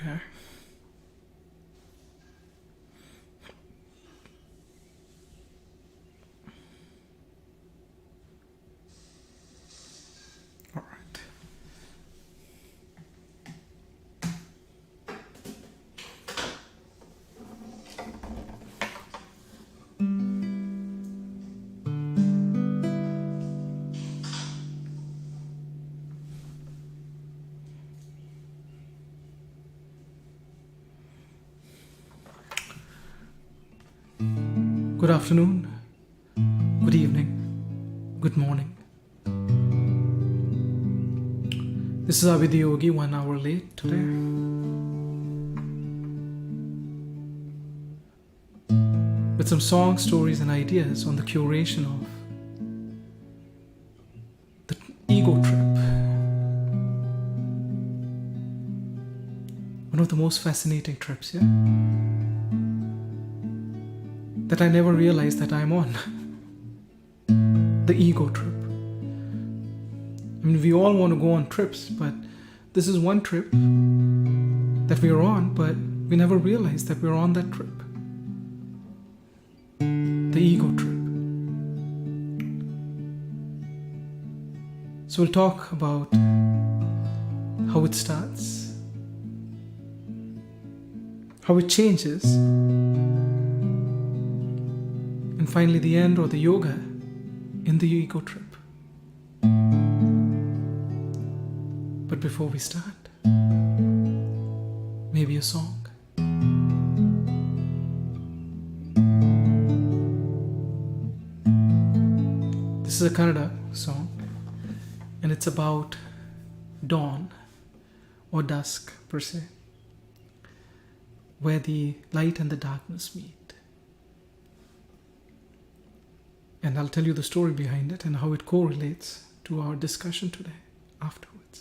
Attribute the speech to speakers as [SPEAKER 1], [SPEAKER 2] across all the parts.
[SPEAKER 1] Okay. All right. Good afternoon, good evening, good morning. This is Abhi DhiYogi, 1 hour late today. With some songs, stories, and ideas on the curation of the ego trip. One of the most fascinating trips, yeah? That I never realized that I'm on. The ego trip. I mean, we all want to go on trips, but this is one trip that we are on, but we never realized that we're on that trip. The ego trip. So we'll talk about how it starts, how it changes, and finally the end or the yoga in the ego trip. But before we start, maybe a song. This is a Kannada song, and it's about dawn or dusk per se, where the light and the darkness meet. And I'll tell you the story behind it and how it correlates to our discussion today afterwards.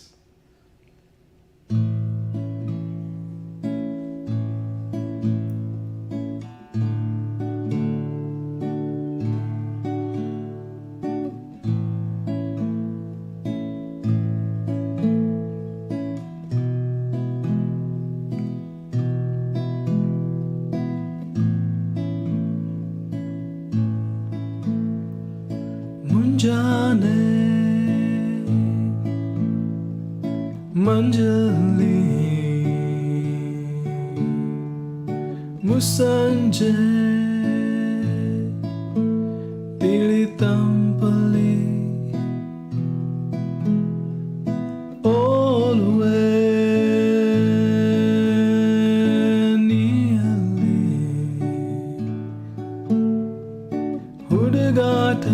[SPEAKER 1] ಮುಂಜಾನೆ ಮಂಜಲಿ ಮುಸ್ಸಂಜೆ ತಿಳಿತಂಪಲಿ ಓಲುವೆ ನೀಯಲ್ಲಿ ಹುಡುಗಾಟ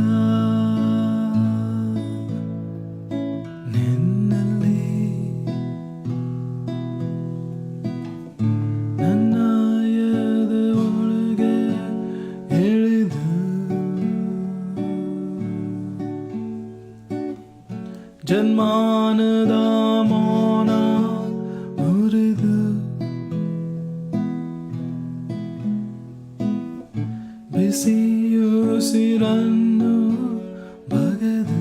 [SPEAKER 1] ಜನ್ಮಾನದ ಮೌನ ಮುರಿದು ಬಿಸಿಯುಸಿರನ್ನು ಬಗೆದು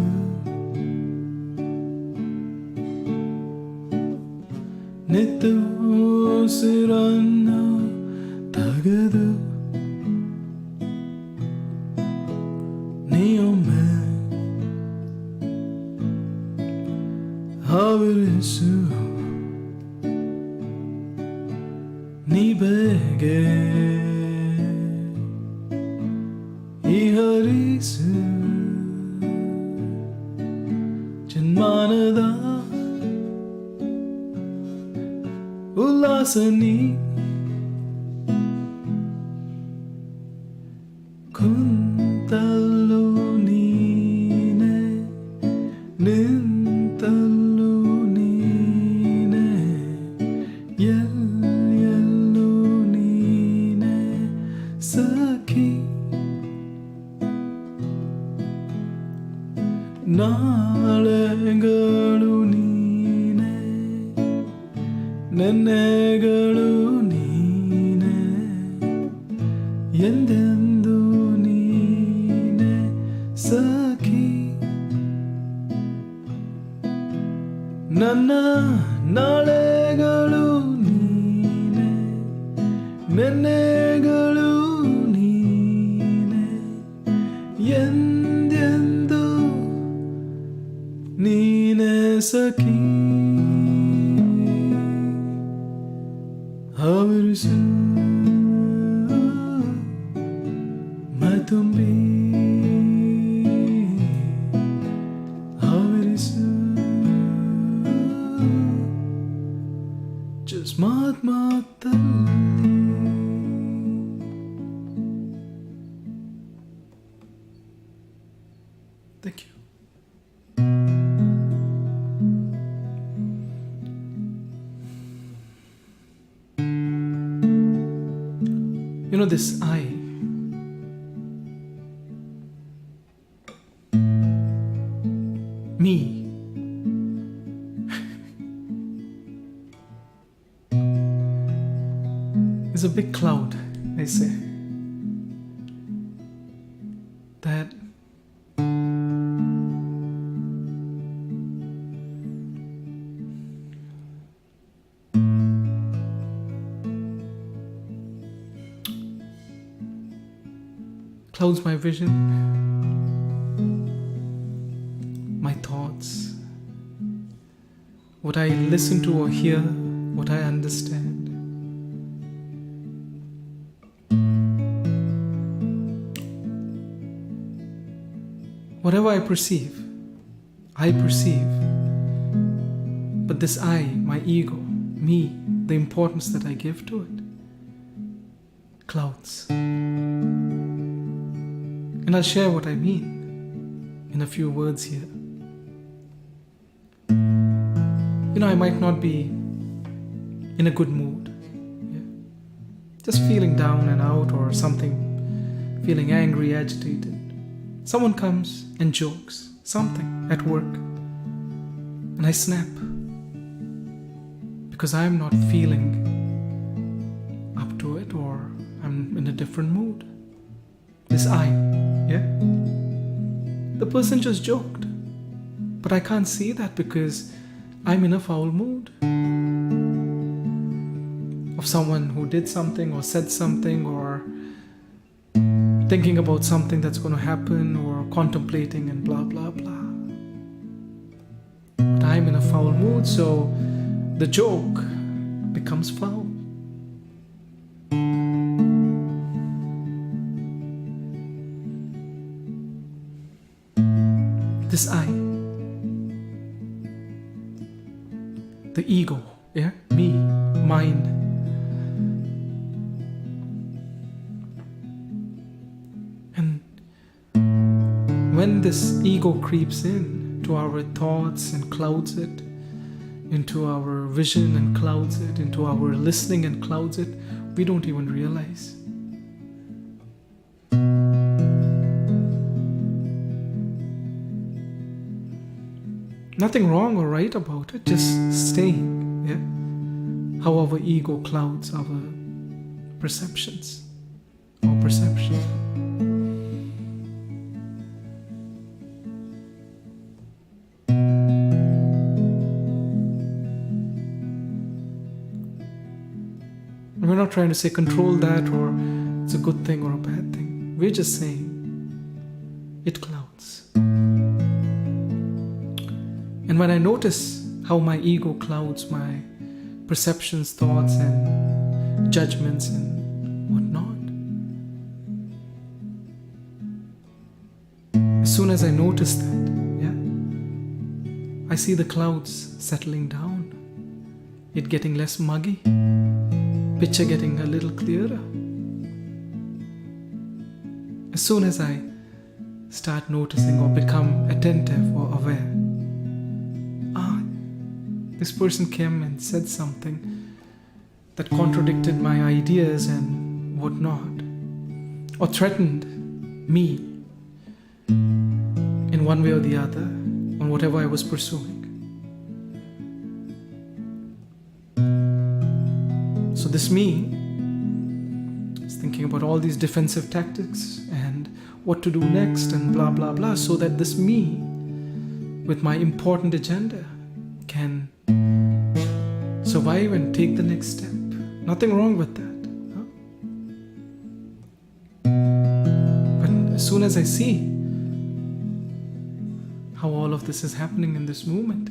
[SPEAKER 1] ನಿತ್ತು ಉಸಿರನ್ನು ತೆಗೆದು ನೀಯೊಮ್ಮೆ ಆವರಿಸು ನೀ ಬೇಗೆ ಈ ಹರಿಸು ಜನ್ಮಾನದ ಉಲ್ಲಾಸ ನೀ ಕುಂತಲ್ಲೂ ನೀನೆ ನಿಂತಲ್ಲೂ ನೀನೆ ಎಲ್ಲೆಲ್ಲೂ ನೀನೆ ಸಖಿ ನಾಳೆಗಳು ನೀನೆ ನೆನ್ನೆಗಳು ನೀನೆ ಎಂದೆಂದು ನೀನೆ ಸಖಿ ನನ್ನ ನಾಳೆಗಳು ನೀನೆ ಮೆನ್ನೆಗಳು ನೀನೆ ಎಂದೆಂದು ನೀನೆ ಸಖಿ ಆವರಿಸು ಮೈತುಂಬಿ ಆವರಿಸು just ಮಾತಲ್ಲಿ thank you. You know, this I me is a big cloud, I say, that clouds my vision, my thoughts, what I listen to or hear, what I understand. Whatever I perceive, but this I, my ego, me, the importance that I give to it, clouds. And I'll share what I mean in a few words here. You know, I might not be in a good mood, yeah. Just feeling down and out or something, feeling angry, agitated. Someone comes and jokes something at work, and I snap because I'm not feeling up to it, or I'm in a different mood. This I, yeah? The person just joked, but I can't see that because I'm in a foul mood. Of someone who did something or said something or thinking about something that's going to happen or contemplating and blah blah blah. But I'm in a foul mood, so the joke becomes foul. This I, the ego, yeah, me, mine. And when this ego creeps in to our thoughts and clouds it, into our vision and clouds it, into our listening and clouds it, we don't even realize. Nothing wrong or right about it, just staying, yeah? How our ego clouds our perceptions or perception. We're not trying to say control that or it's a good thing or a bad thing. We're just saying it clouds. And when I notice how my ego clouds my perceptions, thoughts, and judgments and whatnot, as soon as I notice that, yeah, I see the clouds settling down, it getting less muggy, picture getting a little clearer. As soon as I start noticing or become attentive or aware, this person came and said something that contradicted my ideas and whatnot, or threatened me in one way or the other on whatever I was pursuing. So this me is thinking about all these defensive tactics and what to do next and blah blah blah, so that this me with my important agenda can survive and take the next step. Nothing wrong with that. Huh? soon as I see how all of this is happening in this moment,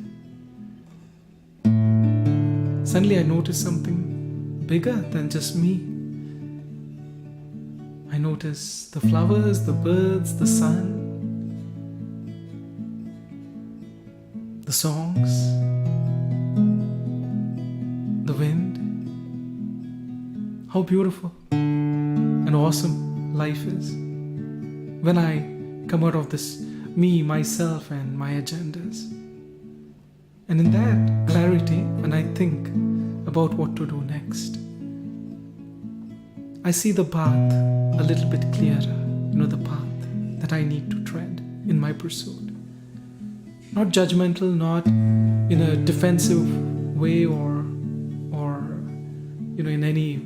[SPEAKER 1] suddenly I notice something bigger than just me. I notice the flowers, the birds, the sun, the songs, the wind. How beautiful and awesome life is when I come out of this me, myself, and my agendas. And in that clarity, when I think about what to do next, I see the path a little bit clearer, the path that I need to tread in my pursuit. Not judgmental, not in a defensive way or in any,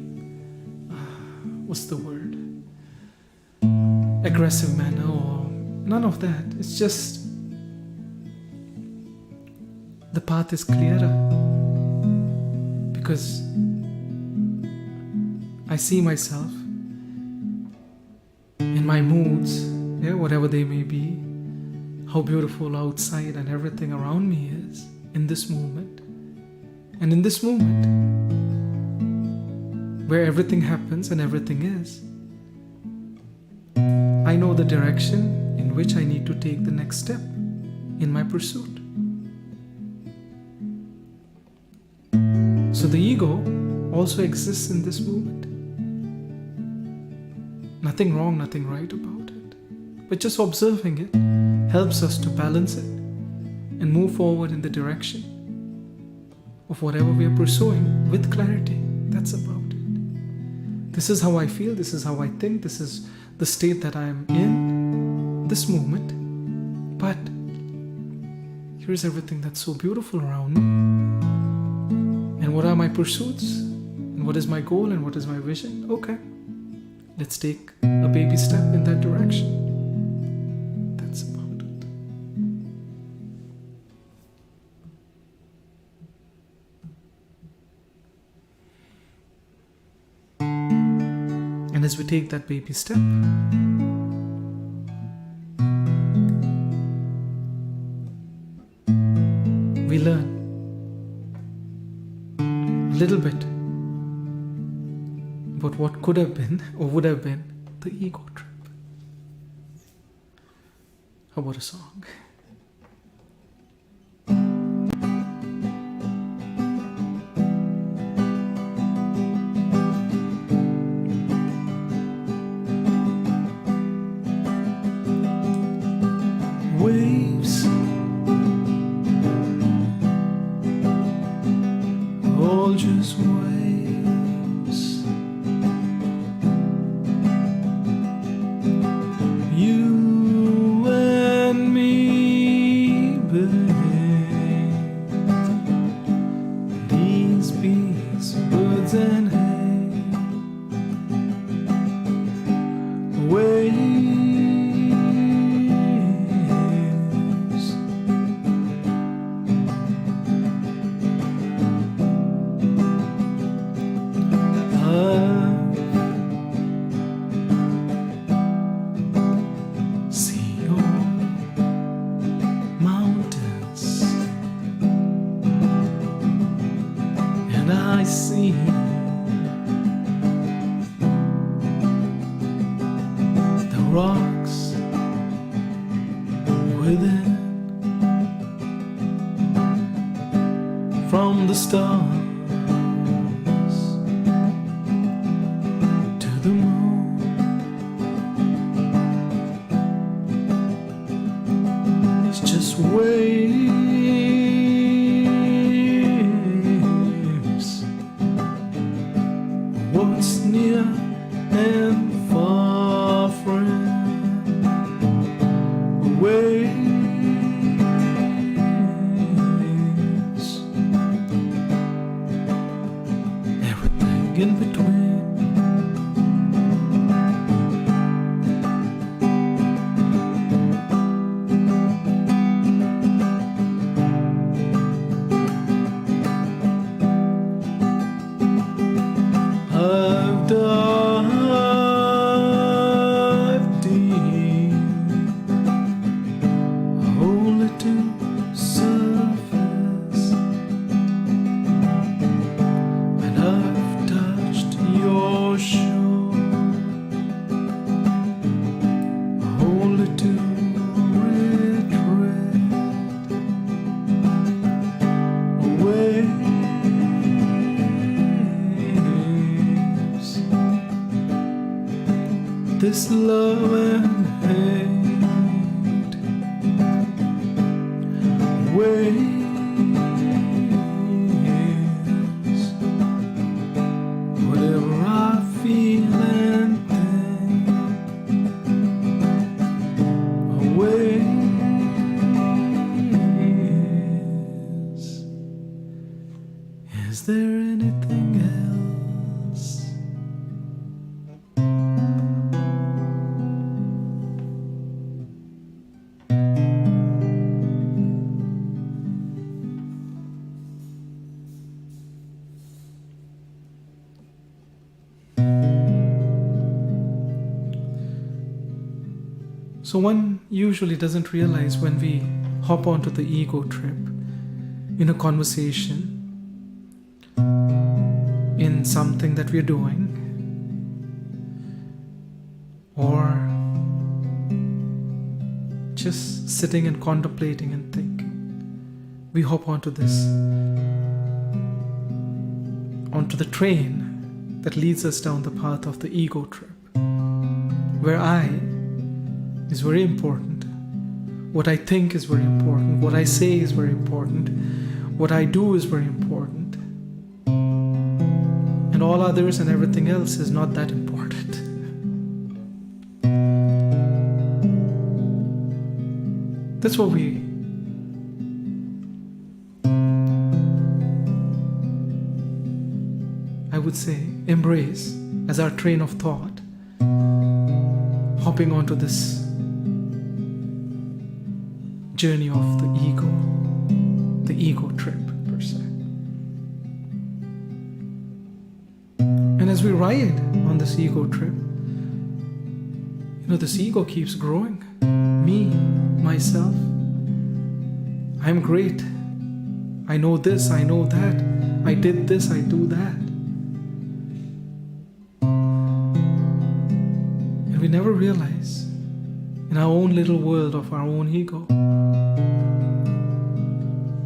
[SPEAKER 1] what's the word, aggressive manner or none of that. It's just the path is clearer because I see myself in my moods, whatever they may be, how beautiful outside and everything around me is in this moment. And in this moment, where everything happens and everything is, I know the direction in which I need to take the next step in my pursuit. So the ego also exists in this moment. Nothing wrong, nothing right about it. But just observing it helps us to balance it and move forward in the direction of whatever we are pursuing with clarity. That's about it. This is how I feel, this is how I think, this is the state that I am in this moment. But here's everything that's so beautiful around me. And what are my pursuits? And what is my goal? And what is my vision? Okay, let's take a baby step in that direction. That's about it. And as we take that baby step, we learn a little bit about what could have been or would have been the ego trip. How about a song? Waves, all just waves. You and me, babe. These bees, birds and hay. Waves. I see the rocks within, from the stars to the moon. It's just waves. What's near and far, friend? Waves, everything in between. I've dived deep this love and hate ways, whatever I feel and think ways. Is there anything else? So one usually doesn't realize when we hop onto the ego trip in a conversation, in something that we're doing, or just sitting and contemplating and thinking. We hop onto the train that leads us down the path of the ego trip, where I is very important. What I think is very important. What I say is very important. What I do is very important. And all others and everything else is not that important. That's what we I would say embrace as our train of thought, hopping onto this journey of the ego trip per se. And as we ride on this ego trip, this ego keeps growing. Me, myself, I'm great. I know this, I know that. I did this, I do that. And we never realize in our own little world of our own ego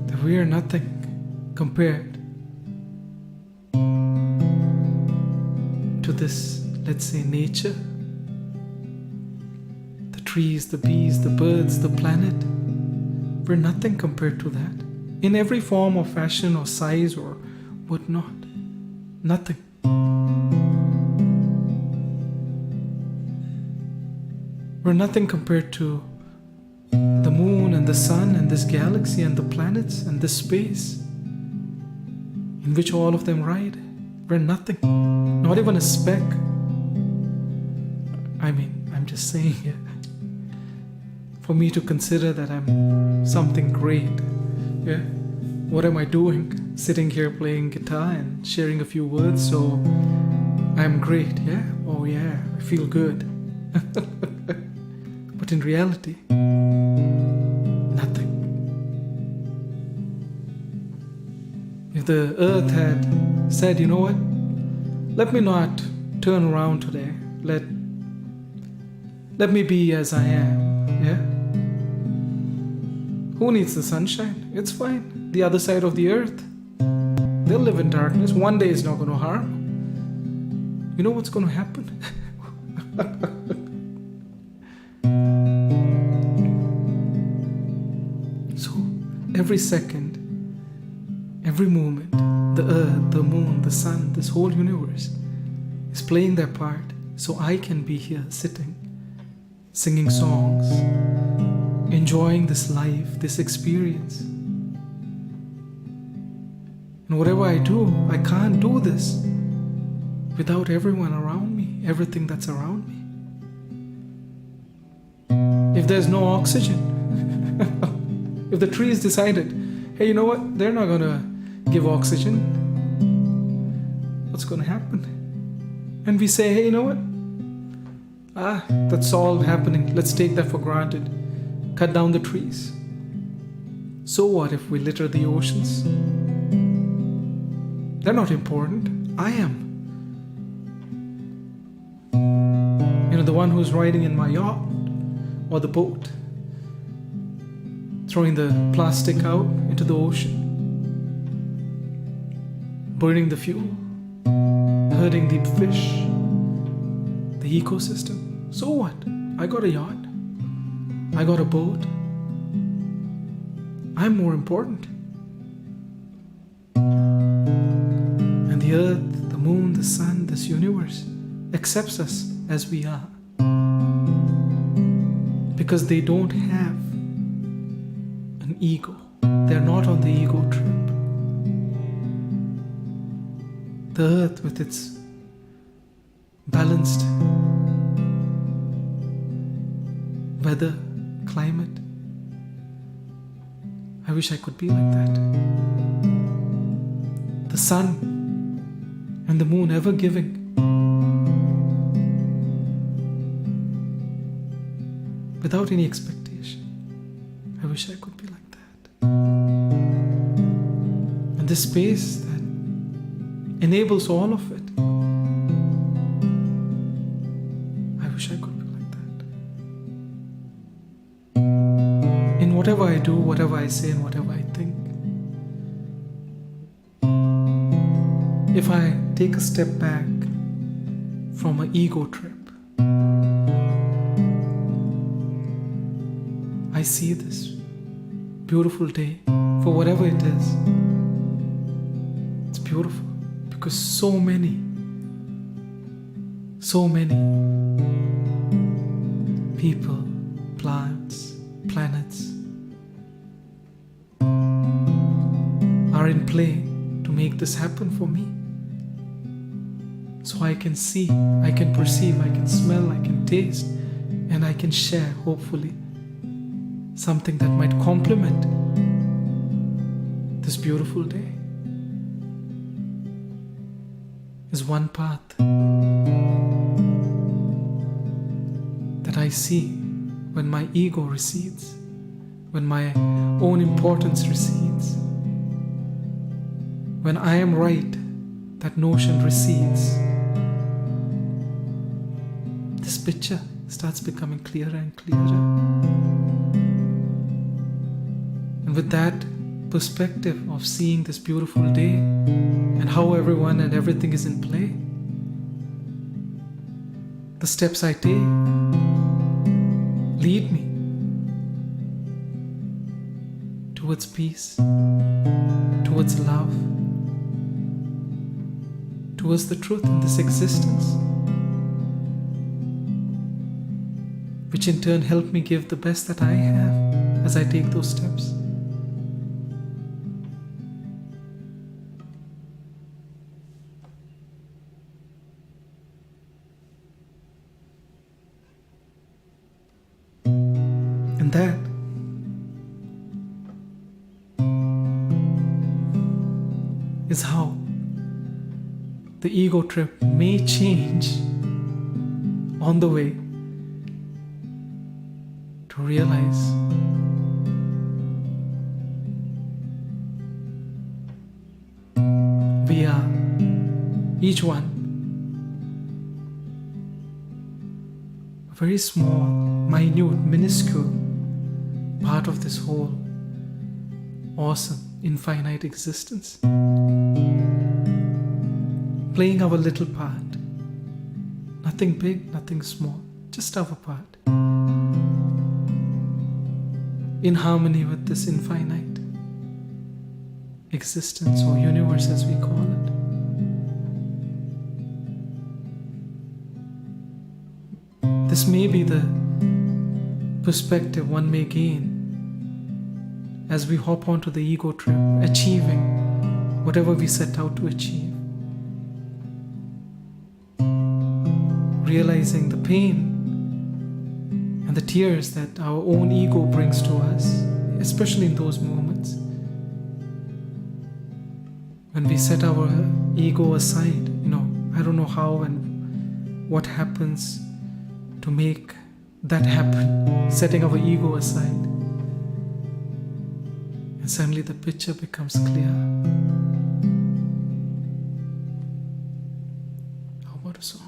[SPEAKER 1] that we are nothing compared to this, let's say, nature, the trees, the bees, the birds, the planet. We're nothing compared to that, in every form or fashion or size or whatnot. Nothing. We're nothing compared to the moon and the sun and this galaxy and the planets and this space in which all of them ride. We're nothing. Not even a speck. I mean, I'm just saying it. For me to consider that I'm something great. Yeah? What am I doing? Sitting here playing guitar and sharing a few words, so I'm great, yeah? Oh yeah, I feel good. But in reality, nothing. If the earth had said, you know what? Let me not turn around today. Let me be as I am, yeah? Who needs the sunshine? It's fine. The other side of the earth, they'll live in darkness. One day it's not going to harm. You know what's going to happen? So, every second, every moment, the earth, the moon, the sun, this whole universe is playing their part so I can be here sitting, singing songs, enjoying this life, this experience. And whatever I do, I can't do this without everyone around me, everything that's around me. If there's no oxygen, if the trees decided, hey, you know what, they're not going to give oxygen, what's going to happen? And we say, hey, you know what, that's all happening, let's take that for granted. Cut down the trees. So what if we litter the oceans? They're not important. I am. The one who's riding in my yacht or the boat, throwing the plastic out into the ocean, burning the fuel, hurting the fish, the ecosystem. So what? I got a yacht. I got a boat. I'm more important. And the earth, the moon, the sun, this universe accepts us as we are. Because they don't have an ego. They're not on the ego trip. The earth with its balanced weather, climate. I wish I could be like that. The sun and the moon ever giving. Without any expectation. I wish I could be like that. And this space that enables all of it. I wish I could be like that. In whatever I do, whatever I say, and whatever I think. If I take a step back from an ego trip, I see this beautiful day for whatever it is. It's beautiful because so many people, plants, planets are in play to make this happen for me. So I can see, I can perceive, I can smell, I can taste, and I can share, hopefully, something that might complement this beautiful day. Is one path that I see when my ego recedes, when my own importance recedes, when I am right, that notion recedes. This picture starts becoming clearer and clearer. And with that perspective of seeing this beautiful day and how everyone and everything is in play, the steps I take lead me towards peace, towards love, towards the truth in this existence, which in turn help me give the best that I have as I take those steps. And that is how the ego trip may change on the way to realize we are, each one, a very small, minute, minuscule part of this whole awesome, infinite existence. Playing our little part. Nothing big, nothing small, just our part. In harmony with this infinite existence or universe as we call it. This may be the perspective one may gain as we hop onto the ego trip, achieving whatever we set out to achieve. Realizing the pain and the tears that our own ego brings to us, especially in those moments when we set our ego aside. I don't know how and what happens to make that happen, setting our ego aside. And suddenly the picture becomes clear. How about a song?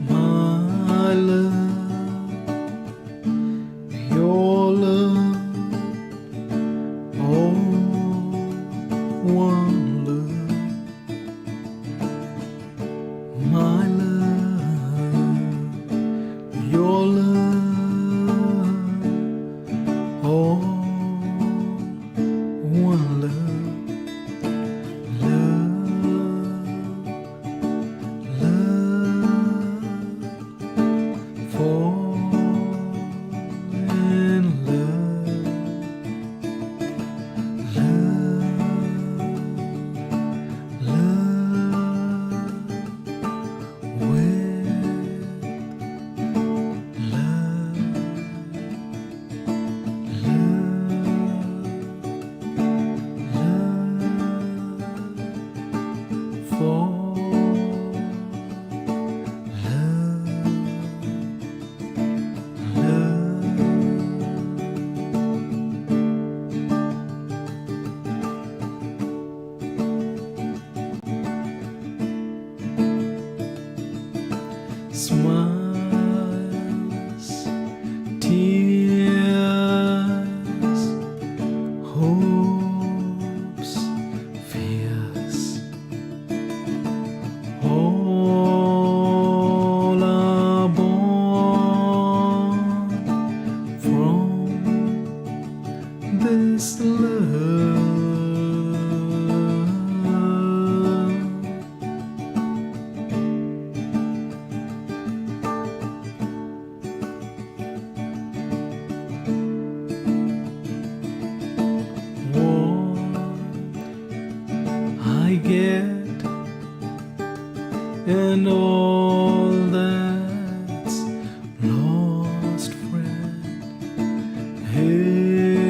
[SPEAKER 1] My love, Smiles, tears, hopes, fears, all are born from this love. I get and all that's lost, friend.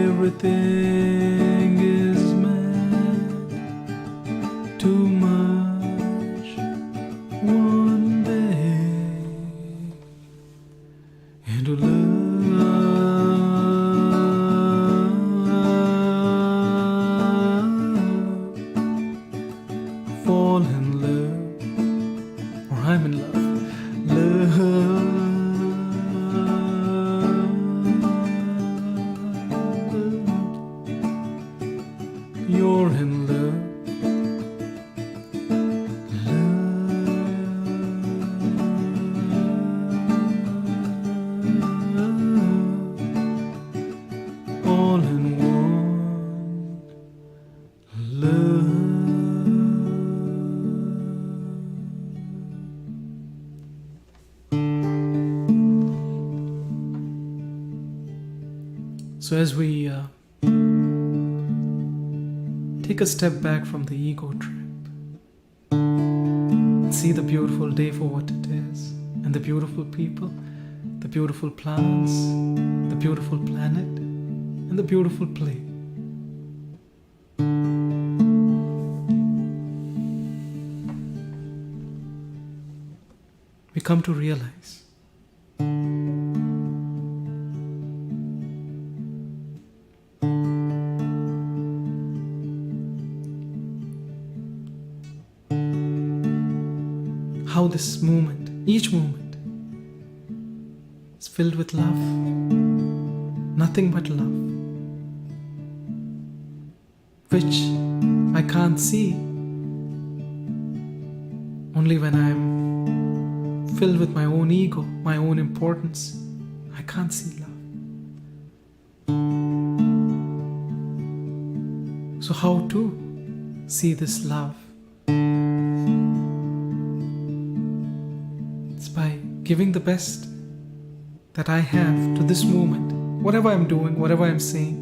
[SPEAKER 1] Everything is meant too much one day, and to love. Fall in love, or I'm in love. Love, you're in love. Love, all in one. Love. So as we take a step back from the ego trip and see the beautiful day for what it is, and the beautiful people, the beautiful plants, the beautiful planet, and the beautiful play. We come to realize how this moment, each moment, is filled with love, nothing but love, which I can't see only when I'm filled with my own ego, my own importance. I can't see love. So how to see this love? By giving the best that I have to this moment. Whatever I'm doing, whatever I'm saying,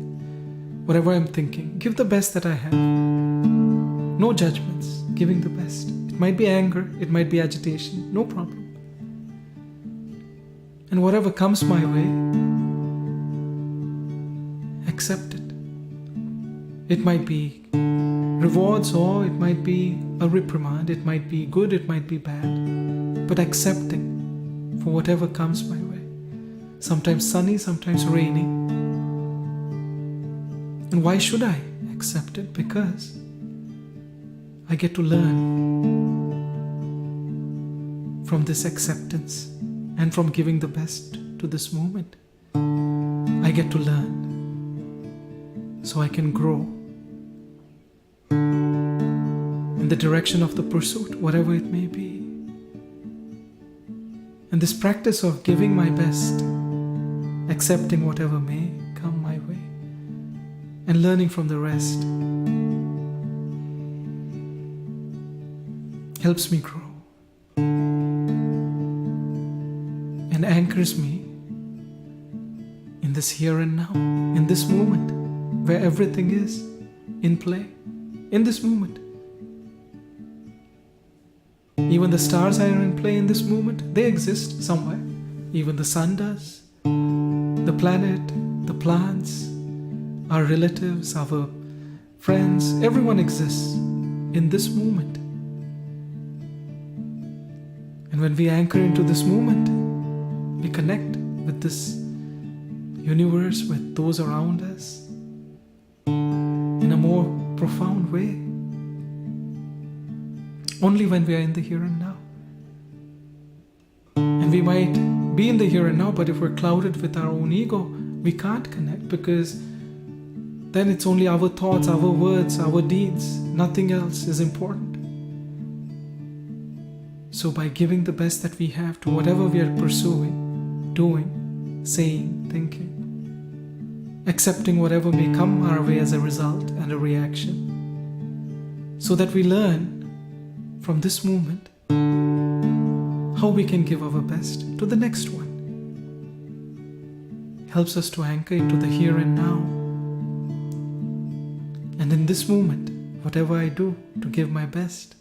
[SPEAKER 1] whatever I'm thinking, give the best that I have. No judgments, giving the best. It might be anger, it might be agitation, no problem. And whatever comes my way, accept it. It might be rewards, or it might be a reprimand, it might be good, it might be bad, but accepting for whatever comes my way. Sometimes sunny, sometimes rainy. And why should I accept it? Because I get to learn from this acceptance and from giving the best to this moment. I get to learn so I can grow in the direction of the pursuit, whatever it may be. And this practice of giving my best, accepting whatever may come my way, and learning from the rest helps me grow and anchors me in this here and now, in this moment where everything is in play, in this moment. Even the stars are in play in this moment. They exist somewhere. Even the sun does. The planet, the plants, our relatives, our friends, everyone exists in this moment. And when we anchor into this moment, we connect with this universe, with those around us in a more profound way. Only when we are in the here and now. And And we might be in the here and now, but if we're clouded with our own ego, we can't connect, because then it's only our thoughts, our words, our deeds. Nothing else is important. So by giving the best that we have to whatever we are pursuing, doing, saying, thinking, accepting whatever may come our way as a result and a reaction, so that we learn from this moment how we can give our best to the next one. Helps us to anchor into the here and now. And in this moment, whatever I do to give my best,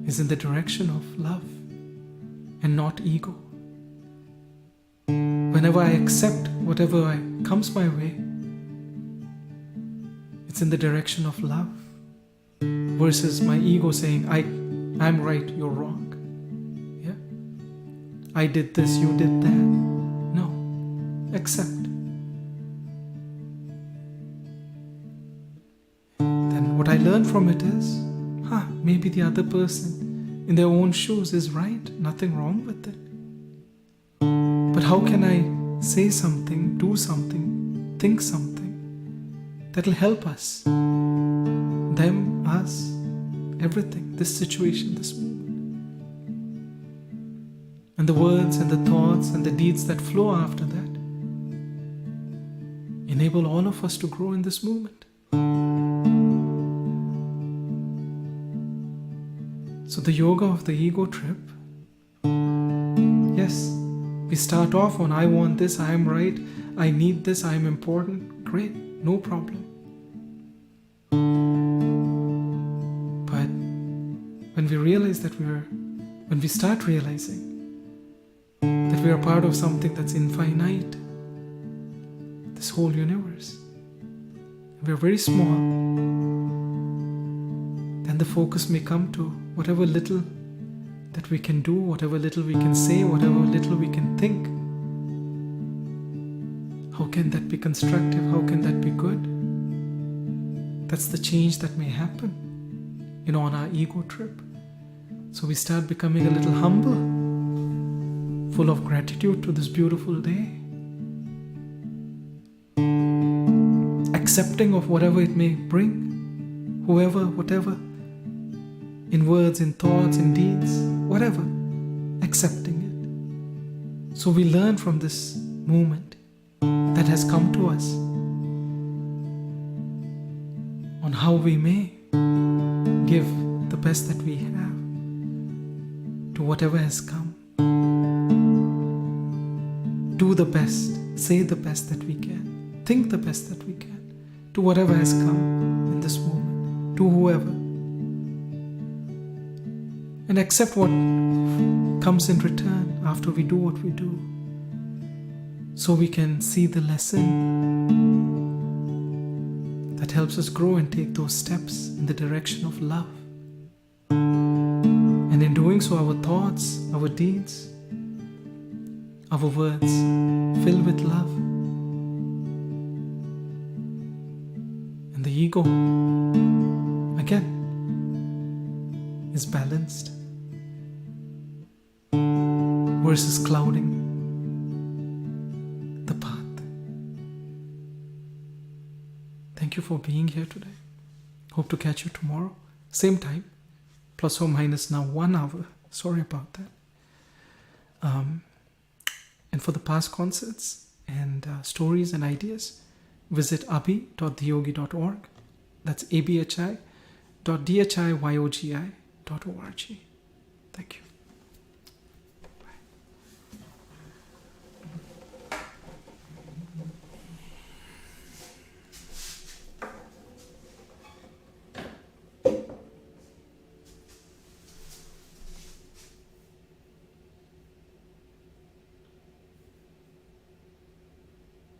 [SPEAKER 1] is in the direction of love and not ego. Whenever I accept whatever comes my way, it's in the direction of love, versus my ego saying, I'm right, you're wrong. Yeah? I did this, you did that. No. Accept. Then what I learn from it is, maybe the other person in their own shoes is right, nothing wrong with it. But how can I say something, do something, think something that'll help us, them, us, everything, this situation, this moment. And the words and the thoughts and the deeds that flow after that enable all of us to grow in this moment. So the yoga of the ego trip, yes, we start off on I want this, I am right, I need this, I am important. Great, no problem. But when we realize that when we start realizing that we are part of something that's infinite, this whole universe, we are very small, then the focus may come to whatever little that we can do, whatever little we can say, whatever little we can think. How can that be constructive? How can that be good? That's the change that may happen, on our ego trip. So we start becoming a little humble, full of gratitude to this beautiful day, accepting of whatever it may bring, whoever, whatever, in words, in thoughts, in deeds, whatever, accepting it. So we learn from this moment that has come to us on how we may give the best that we have to whatever has come. Do the best, say the best that we can, think the best that we can to whatever has come in this moment, to whoever. And accept what comes in return after we do what we do, so we can see the lesson that helps us grow and take those steps in the direction of love. And in doing so, our thoughts, our deeds, our words fill with love. And the ego, again, is balanced versus clouding the path. Thank you for being here today. Hope to catch you tomorrow, same time, plus or minus now 1 hour. Sorry about that. And for the past concerts and stories and ideas, visit abhi.dhiyogi.org. That's abhi.dhiyogi.org. Thank you.